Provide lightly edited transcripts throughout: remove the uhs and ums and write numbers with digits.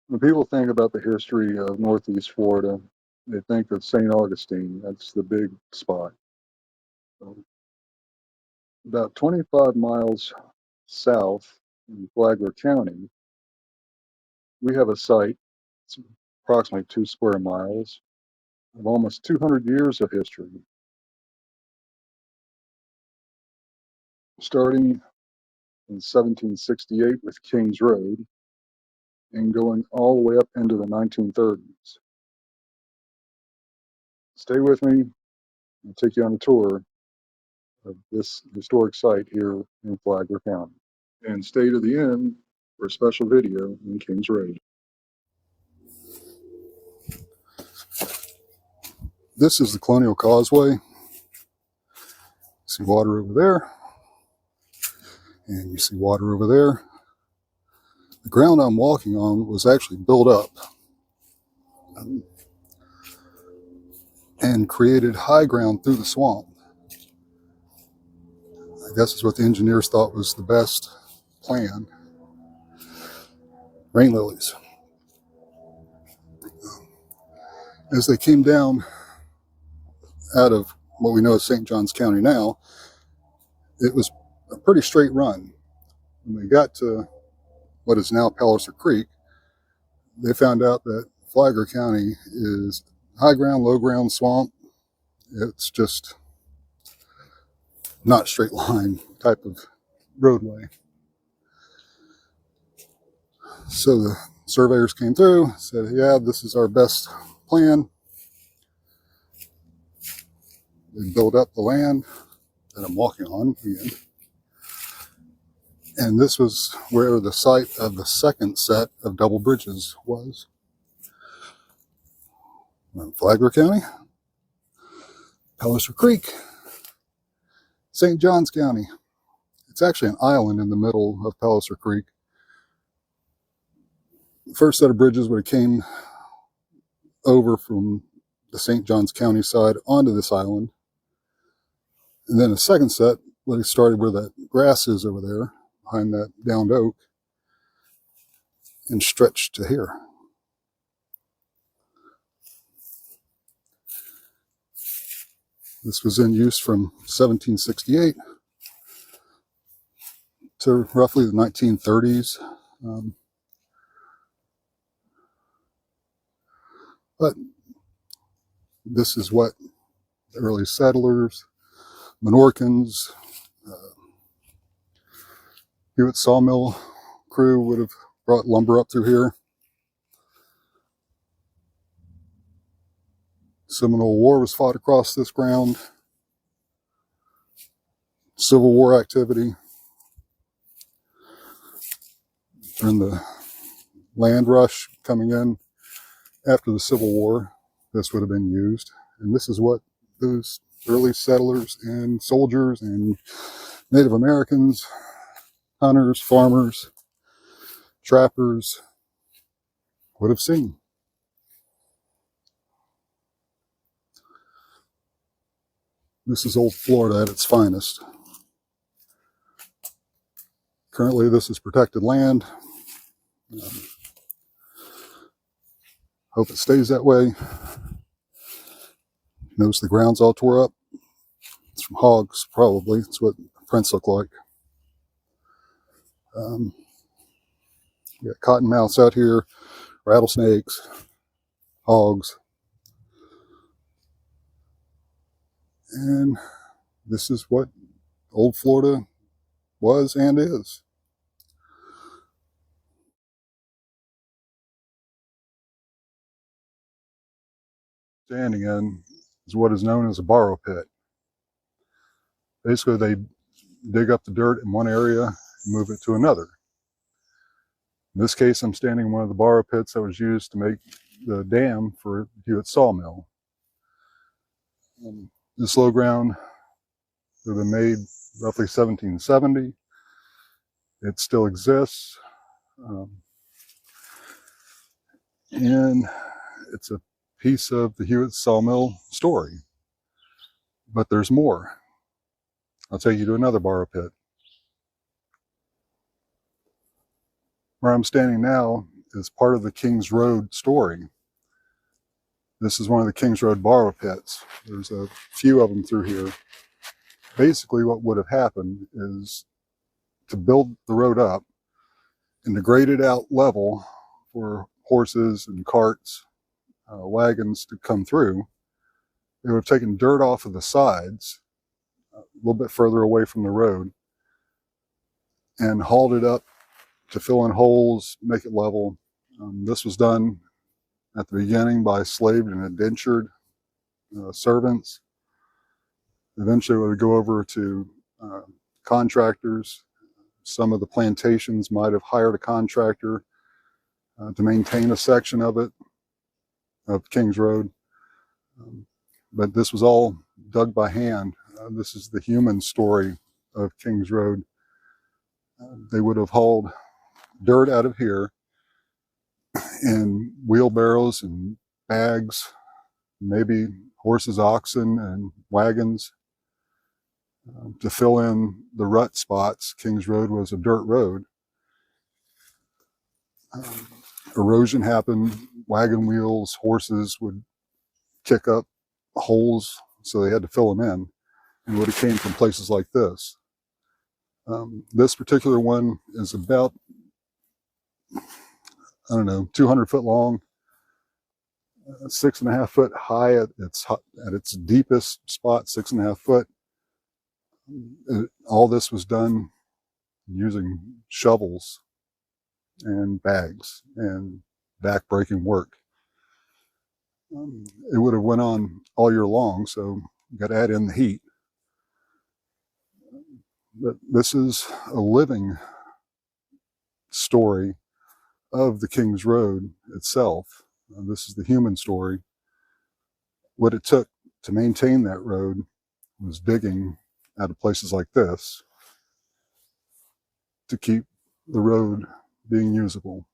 When people think about the history of Northeast Florida, they think of St. Augustine. That's the big spot. Um, About 25 miles south in Flagler County, we have a site. It's approximately 2 square miles of almost 200 years of history, starting in 1768 with Kings Road and going all the way up into the 1930s. Stay with me. I'll take you on a tour of this historic site here in Flagler County. And stay to the end for a special video in Kings Road. This is the Colonial Causeway. See water over there, and you see water over there. The ground I'm walking on was actually built up and created high ground through the swamp. I guess is what the engineers thought was the best plan. Rain lilies. As they came down out of what we know as St. Johns County now, it was a pretty straight run. When they got to what is now Palliser Creek, they found out that Flagler County is high ground, low ground, swamp. It's just not straight line type of roadway. So the surveyors came through, said, yeah, this is our best plan. They built up the land that I'm walking on again. And this was where the site of the second set of double bridges was. Flagler County, Palliser Creek, St. Johns County. It's actually an island in the middle of Palliser Creek. The first set of bridges would have came over from the St. Johns County side onto this island. And then the second set would have started where that grass is over there, behind that downed oak, and stretched to here. This was in use from 1768 to roughly the 1930s. But this is what the early settlers, Menorcans, Hewitt sawmill crew would have brought lumber up through here. Seminole War was fought across this ground. Civil War activity. During the land rush coming in after the Civil War, this would have been used. And this is what those early settlers and soldiers and Native Americans, hunters, farmers, trappers would have seen. This is old Florida at its finest. Currently, this is protected land. Hope it stays that way. Notice the ground's all tore up. It's from hogs, probably. It's what prints look like. We got cottonmouths out here, rattlesnakes, hogs. And this is what old Florida was and is. Standing in is what is known as a borrow pit. Basically, they dig up the dirt in one area and move it to another. In this case, I'm standing in one of the borrow pits that was used to make the dam for Hewitt sawmill. This low ground would have been made roughly 1770. It still exists. And it's a piece of the Hewitt sawmill story. But there's more. I'll take you to another borrow pit. Where I'm standing now is part of the Kings Road story. This is one of the Kings Road borrow pits. There's a few of them through here. Basically, what would have happened is to build the road up and to grade it out level for horses and carts, wagons to come through. They would have taken dirt off of the sides a little bit further away from the road and hauled it up to fill in holes, make it level. This was done at the beginning by slaved and indentured servants. Eventually it would go over to contractors. Some of the plantations might have hired a contractor to maintain a section of it, of Kings Road. But this was all dug by hand. This is the human story of Kings Road. They would have hauled dirt out of here in wheelbarrows and bags, maybe horses, oxen, and wagons to fill in the rut spots. Kings Road was a dirt road. Erosion happened, wagon wheels, horses would kick up holes, so they had to fill them in, and would have came from places like this. This particular one is about, 200 foot long, 6.5 foot high at its deepest spot, 6.5 foot. All this was done using shovels and bags and back-breaking work. It would have went on all year long, so you got to add in the heat. But this is a living story of the Kings Road itself. This is the human story. What it took to maintain that road was digging out of places like this to keep the road being usable.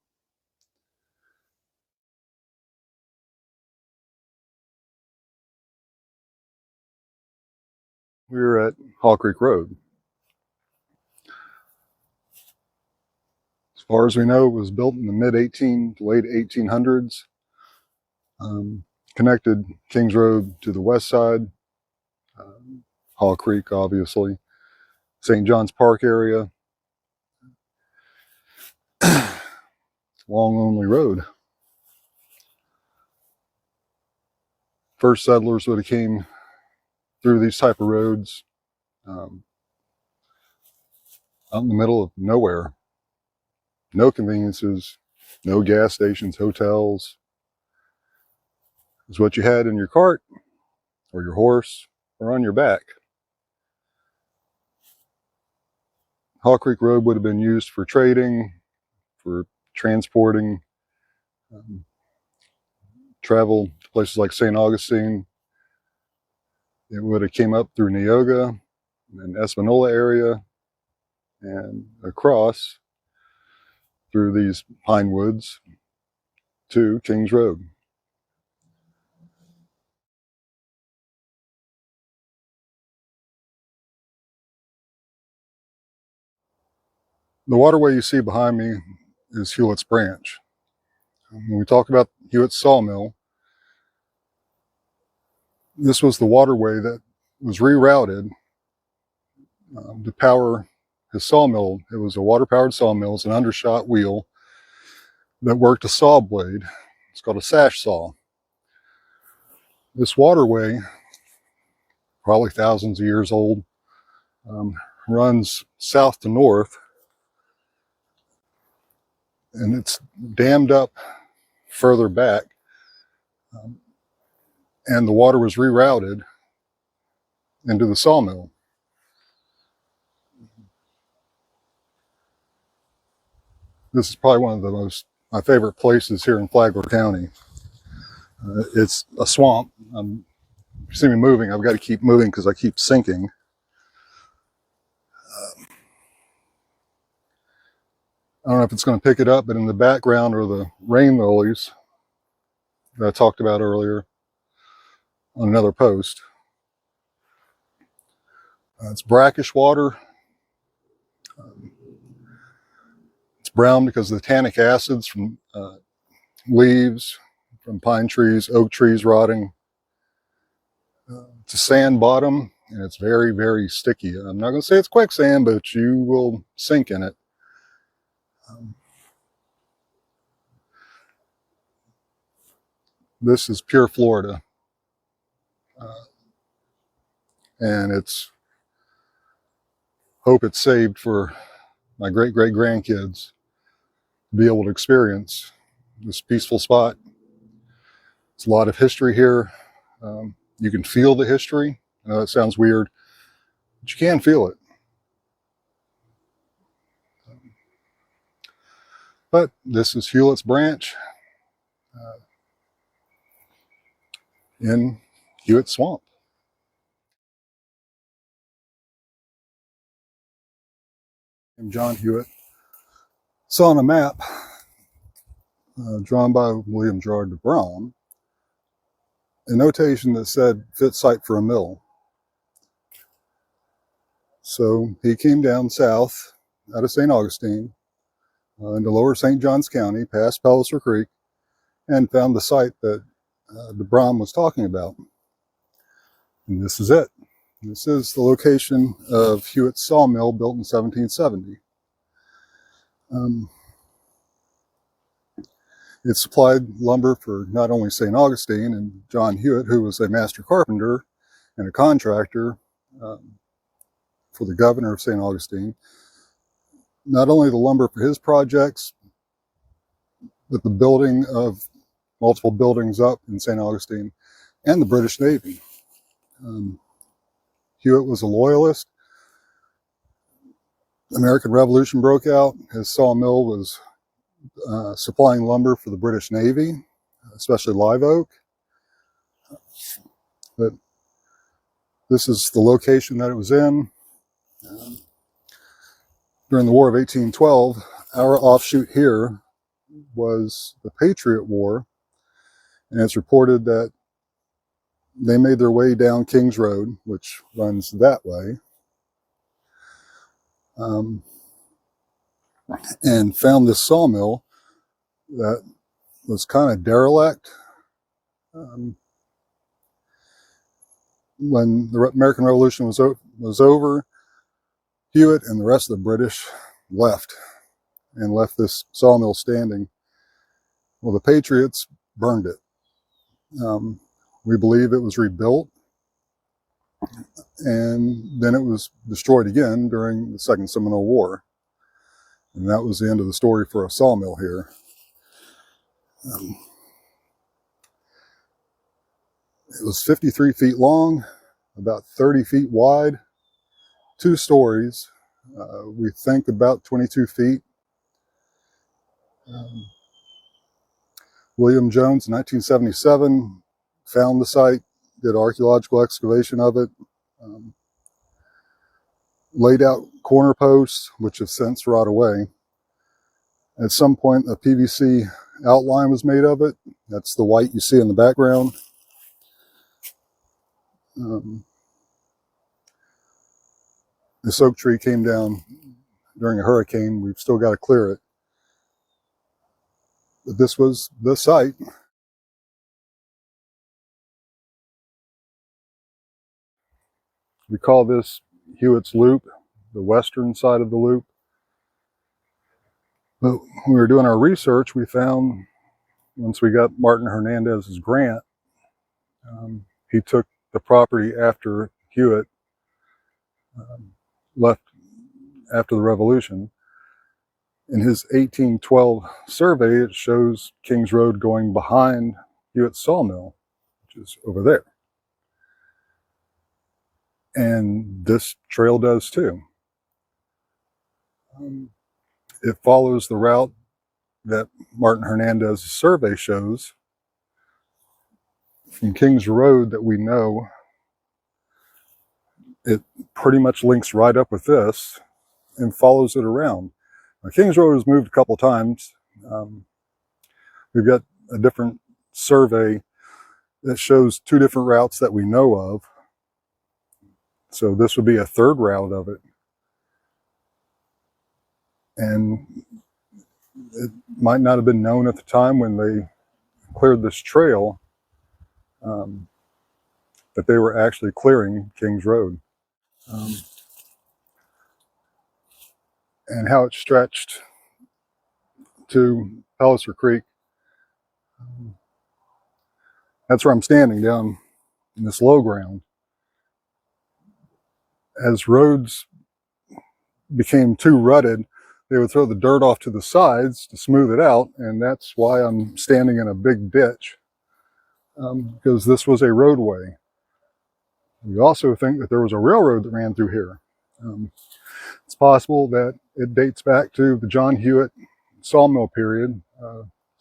We're at Hall Creek Road. As far as we know, it was built in the mid-18 to late 1800s. Connected Kings Road to the west side, Hall Creek, obviously, St. John's Park area. Long, lonely road. First settlers would have came through these type of roads out in the middle of nowhere. No conveniences, no gas stations, hotels. It's what you had in your cart or your horse or on your back. Hall Creek Road would have been used for trading, for transporting, travel to places like St. Augustine. It would have came up through Neoga and Espanola area and across through these pine woods to Kings Road. The waterway you see behind me is Hewitt's Branch. When we talk about Hewitt's sawmill, this was the waterway that was rerouted to power his sawmill. It was a water-powered sawmill. It's an undershot wheel that worked a saw blade. It's called a sash saw. This waterway, probably thousands of years old, runs south to north, and it's dammed up further back, and the water was rerouted into the sawmill. This is probably one of my favorite places here in Flagler County. It's a swamp. If you see me moving, I've got to keep moving because I keep sinking. I don't know if it's going to pick it up, but in the background are the rain lilies that I talked about earlier on another post. It's brackish water. It's brown because of the tannic acids from leaves, from pine trees, oak trees rotting. It's a sand bottom, and it's very, very sticky. I'm not going to say it's quicksand, but you will sink in it. This is pure Florida, and hope it's saved for my great-great-grandkids to be able to experience this peaceful spot. It's a lot of history here. You can feel the history. I know that sounds weird, but you can feel it. But this is Hewlett's Branch in Hewitt Swamp. I'm John Hewitt. Saw on a map drawn by William Gerard de Brom a notation that said fit site for a mill. So he came down south out of St. Augustine into lower St. Johns County, past Palliser Creek, and found the site that de Brom was talking about. And this is it. This is the location of Hewitt's sawmill, built in 1770. It supplied lumber for not only St. Augustine and John Hewitt, who was a master carpenter and a contractor for the governor of St. Augustine, not only the lumber for his projects, but the building of multiple buildings up in St. Augustine and the British Navy. Hewitt was a loyalist. The American Revolution broke out. His sawmill was supplying lumber for the British Navy, especially live oak. But this is the location that it was in. During the War of 1812, our offshoot here was the Patriot War, and it's reported that they made their way down Kings Road, which runs that way, and found this sawmill that was kind of derelict. When the American Revolution was over, Hewitt and the rest of the British left this sawmill standing. Well, the Patriots burned it. We believe it was rebuilt, and then it was destroyed again during the Second Seminole War. And that was the end of the story for a sawmill here. It was 53 feet long, about 30 feet wide, 2 stories. We think about 22 feet. William Jones in 1977 found the site, did archaeological excavation of it, laid out corner posts, which have since rotted away. At some point, a PVC outline was made of it. That's the white you see in the background. This oak tree came down during a hurricane. We've still got to clear it. But this was the site. We call this Hewitt's Loop, the western side of the loop. But when we were doing our research, we found, once we got Martin Hernandez's grant, he took the property after Hewitt left after the Revolution. In his 1812 survey, it shows Kings Road going behind Hewitt's sawmill, which is over there. And this trail does too. It follows the route that Martin Hernandez's survey shows from Kings Road that we know. It pretty much links right up with this and follows it around. Now, Kings Road has moved a couple times. We've got a different survey that shows 2 different routes that we know of. So this would be a 3rd route of it. And It might not have been known at the time when they cleared this trail um, that they were actually clearing Kings Road. Um, and how it stretched to Palliser Creek. That's where I'm standing, down in this low ground. As roads became too rutted, they would throw the dirt off to the sides to smooth it out, and that's why I'm standing in a big ditch, because this was a roadway. We also think that there was a railroad that ran through here. Um, it's possible that it dates back to the John Hewitt sawmill period,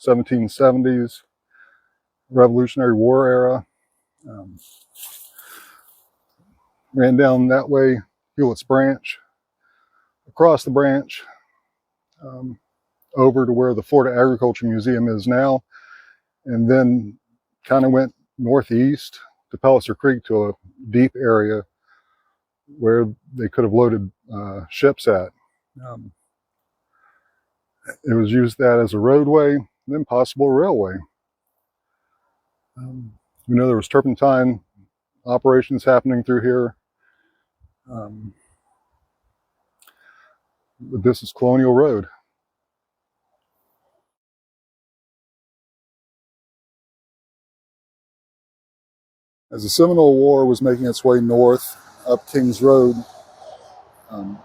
1770s, Revolutionary War era. Um, ran down that way, Hewitt's branch, across the branch, um, over to where the Florida Agriculture Museum is now, and then kind of went northeast to Palliser Creek to a deep area where they could have loaded ships at. Um, it was used that as a roadway, then possible railway. We know there was turpentine operations happening through here. But this is Colonial Road. As the Seminole War was making its way north up Kings Road, um,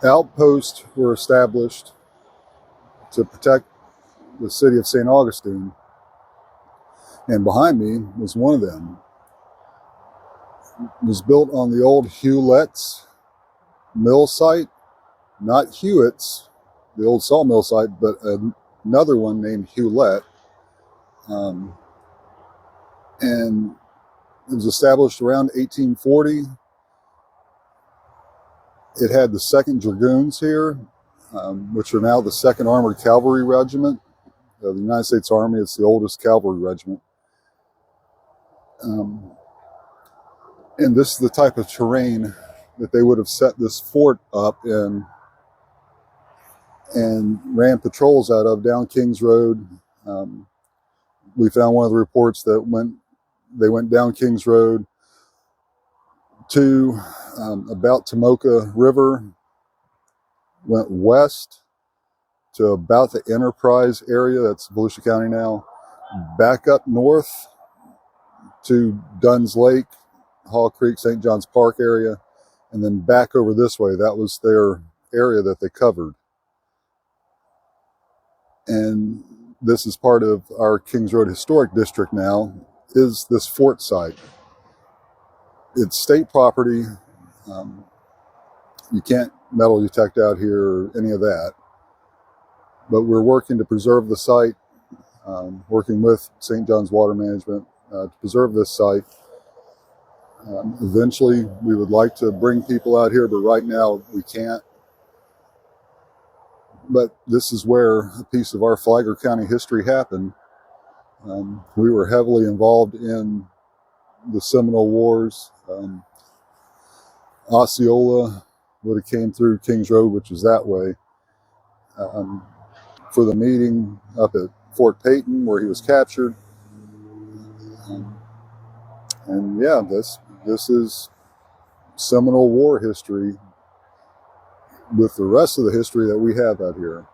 outposts were established to protect the city of St. Augustine, and behind me was one of them. It was built on the old Hewlett's mill site, not Hewitt's, the old sawmill site, but another one named Hewlett. Um, and it was established around 1840. It had the 2nd Dragoons here, which are now the 2nd Armored Cavalry Regiment of the United States Army. It's the oldest cavalry regiment. And this is the type of terrain that they would have set this fort up in and ran patrols out of down Kings Road. We found one of the reports that they went down Kings Road to about Tomoka River, went west to about the Enterprise area, that's Volusia County now, back up north to Dunn's Lake, Hall Creek, St. John's Park area, and then back over this way. That was their area that they covered. And this is part of our Kings Road Historic District now, is this fort site. It's state property. You can't metal detect out here or any of that. But we're working to preserve the site, working with St. John's Water Management to preserve this site. Eventually, we would like to bring people out here, but right now we can't. But this is where a piece of our Flagler County history happened. We were heavily involved in the Seminole Wars. Osceola would have came through Kings Road, which is that way, for the meeting up at Fort Peyton where he was captured. And yeah, this is Seminole War history with the rest of the history that we have out here.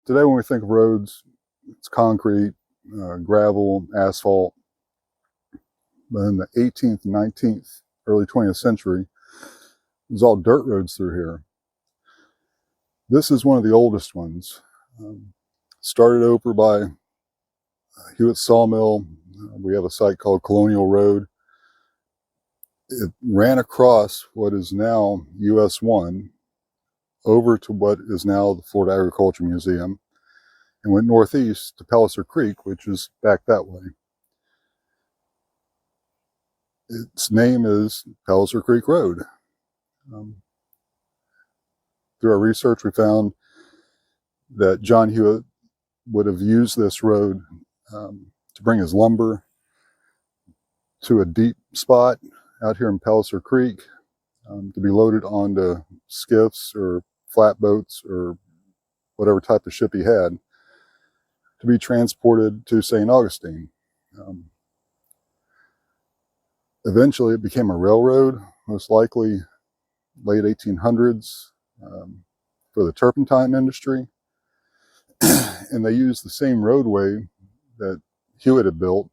Today, when we think of roads, it's concrete, gravel, asphalt. But in the 18th, 19th, early 20th century, it was all dirt roads through here. This is one of the oldest ones. Started over by Hewitt Sawmill. We have a site called Colonial Road. It ran across what is now US 1 over to what is now the Florida Agriculture Museum and went northeast to Palliser Creek, which is back that way. Its name is Palliser Creek Road. Through our research, we found that John Hewitt would have used this road to bring his lumber to a deep spot out here in Palliser Creek, to be loaded onto skiffs or flatboats or whatever type of ship he had, to be transported to St. Augustine. Eventually, it became a railroad, most likely late 1800s, for the turpentine industry. And they used the same roadway that Hewitt had built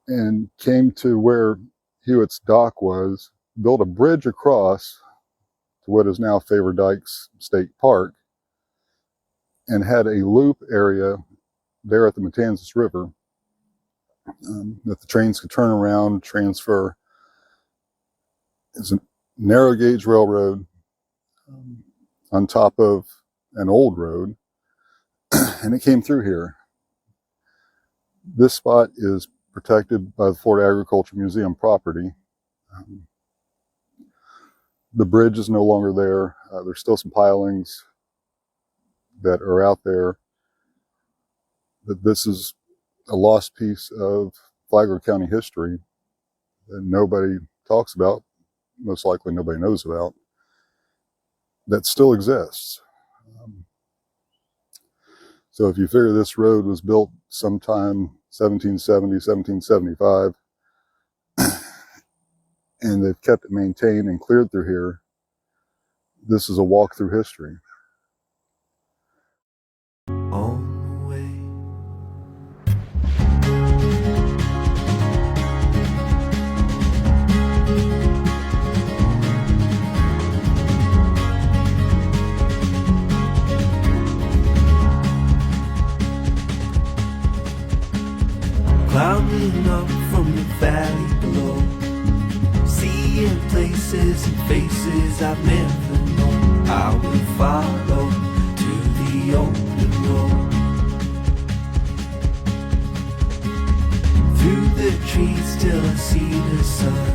and came to where Hewitt's dock was, built a bridge across to what is now Favor Dykes State Park, and had a loop area there at the Matanzas River that the trains could turn around, transfer. It's a narrow gauge railroad on top of an old road, and it came through here. This spot is protected by the Florida Agriculture Museum property. The bridge is no longer there. There's still some pilings that are out there. But this is a lost piece of Flagler County history that nobody talks about, most likely nobody knows about, that still exists. So if you figure this road was built sometime 1770, 1775, and they've kept it maintained and cleared through here, this is a walk through history. On the way. Climbing up from the valley below, seeing places and faces I've never known. I will follow to the open road. Through the trees till I see the sun.